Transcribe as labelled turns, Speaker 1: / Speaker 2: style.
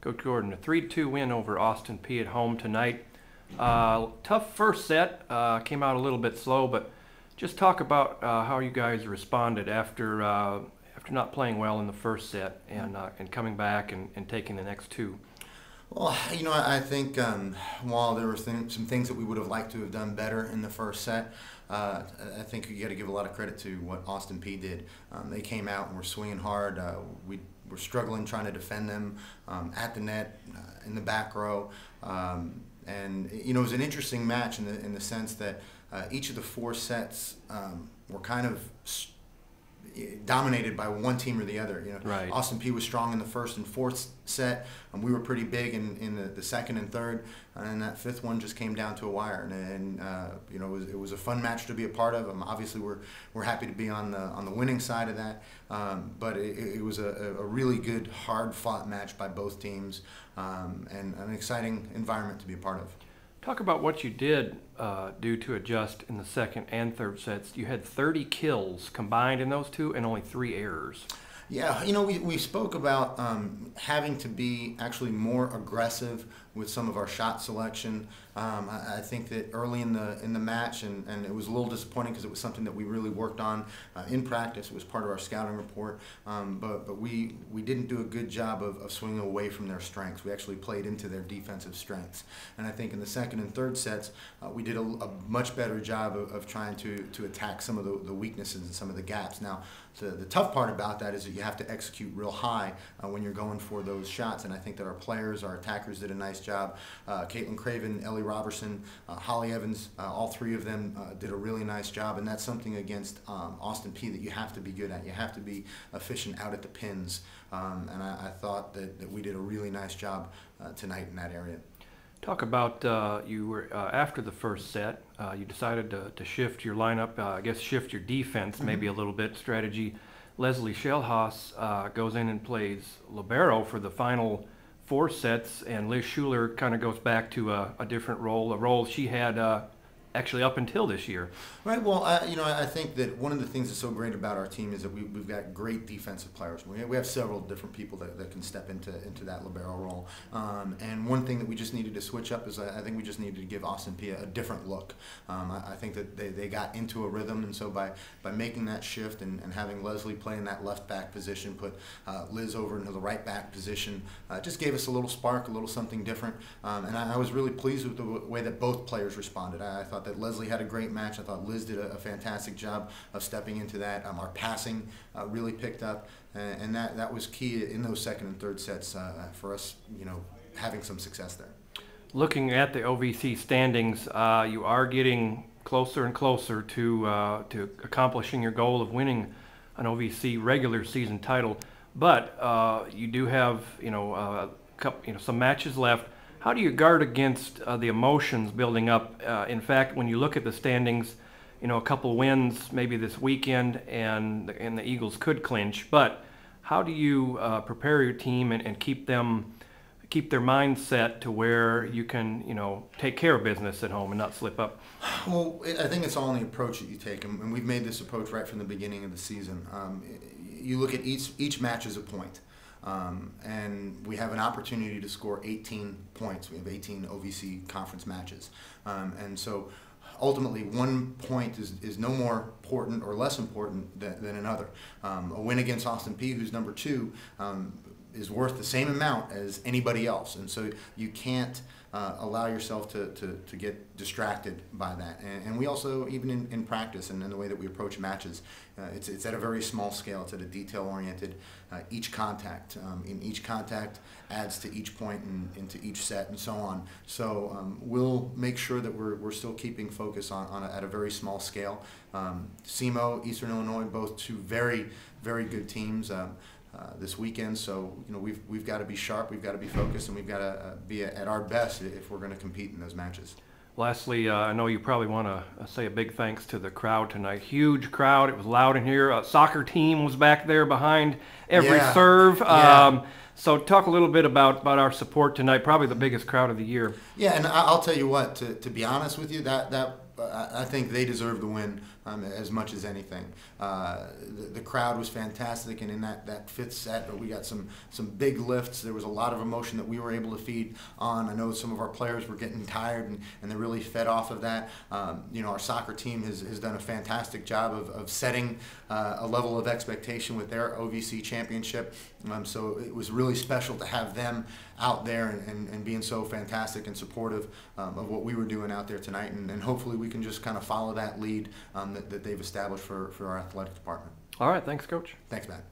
Speaker 1: Coach Gordon, a 3-2 win over Austin Peay at home tonight. Tough first set, came out a little bit slow, but just talk about how you guys responded after not playing well in the first set and coming back and taking the next two.
Speaker 2: Well, I think while there were some things that we would have liked to have done better in the first set, I think you got to give a lot of credit to what Austin Peay did. They came out and were swinging hard. We were struggling trying to defend them at the net, in the back row, and it was an interesting match in the sense that each of the four sets were kind of dominated by one team or the other.
Speaker 1: Right.
Speaker 2: Austin Peay was strong in the first and fourth set, and we were pretty big in the second and third, and that fifth one just came down to a wire. And it was a fun match to be a part of. Obviously, we're happy to be on the winning side of that, but it was a really good, hard-fought match by both teams, and an exciting environment to be a part of.
Speaker 1: Talk about what you did do to adjust in the second and third sets. You had 30 kills combined in those two and only 3 errors.
Speaker 2: Yeah, we spoke about having to be actually more aggressive with some of our shot selection. I think that early in the match, and it was a little disappointing because it was something that we really worked on in practice. It was part of our scouting report, but we didn't do a good job of swinging away from their strengths. We actually played into their defensive strengths. And I think in the second and third sets, we did a much better job of trying to attack some of the weaknesses and some of the gaps. Now, the tough part about that is that you have to execute real high when you're going for those shots, and I think that our players, our attackers did a nice job. Caitlin Craven, Ellie Robertson, Holly Evans, all three of them did a really nice job, and that's something against Austin Peay that you have to be good at. You have to be efficient out at the pins, and I thought that we did a really nice job tonight in that area.
Speaker 1: Talk about you were after the first set, you decided to shift your lineup, I guess shift your defense maybe a little bit, strategy. Leslie Schelhaas goes in and plays libero for the final 4 sets, and Liz Schuler kind of goes back to a different role, a role she had actually up until this year.
Speaker 2: Right. Well, I think that one of the things that's so great about our team is that we've got great defensive players. We have several different people that can step into that libero role. And one thing that we just needed to switch up is I think we just needed to give Austin Peay a different look. I think that they got into a rhythm, and so by making that shift and having Leslie play in that left back position, put Liz over into the right back position, just gave us a little spark, a little something different. And I was really pleased with the way that both players responded. I thought that Leslie had a great match. I thought Liz did a fantastic job of stepping into that. Our passing really picked up, and that was key in those second and third sets for us, having some success there.
Speaker 1: Looking at the OVC standings, you are getting closer and closer to accomplishing your goal of winning an OVC regular season title, but you do have some matches left. How do you guard against the emotions building up? In fact, when you look at the standings, a couple wins maybe this weekend, and the Eagles could clinch. But how do you prepare your team and keep their mindset to where you can take care of business at home and not slip up?
Speaker 2: Well, I think it's all in the approach that you take, and we've made this approach right from the beginning of the season. You look at each match as a point. And we have an opportunity to score 18 points. We have 18 OVC conference matches. And so ultimately 1 point is no more important or less important than another. A win against Austin Peay, who's number 2, is worth the same amount as anybody else. And so you can't allow yourself to get distracted by that. And we also, even in practice and in the way that we approach matches, it's at a very small scale. It's at a detail-oriented, each contact. In each contact adds to each point and into each set and so on. So we'll make sure that we're still keeping focus at a very small scale. SEMO, Eastern Illinois, both two very, very good teams. This weekend, so we've got to be sharp, we've got to be focused, and we've got to be at our best if we're going to compete in those matches.
Speaker 1: Lastly, I know you probably want to say a big thanks to the crowd tonight. Huge crowd. It was loud in here. A soccer team was back there behind every serve. So talk a little bit about our support tonight. Probably the biggest crowd of the year.
Speaker 2: Yeah, and I'll tell you what. To be honest with you, I think they deserve the win as much as anything. The crowd was fantastic, and in that fifth set, we got some big lifts. There was a lot of emotion that we were able to feed on. I know some of our players were getting tired, and they really fed off of that. Our soccer team has done a fantastic job of setting a level of expectation with their OVC championship. So it was really special to have them out there and being so fantastic and supportive of what we were doing out there tonight. And hopefully we can just kind of follow that lead that they've established for our athletic department.
Speaker 1: All right, thanks, Coach.
Speaker 2: Thanks, Matt.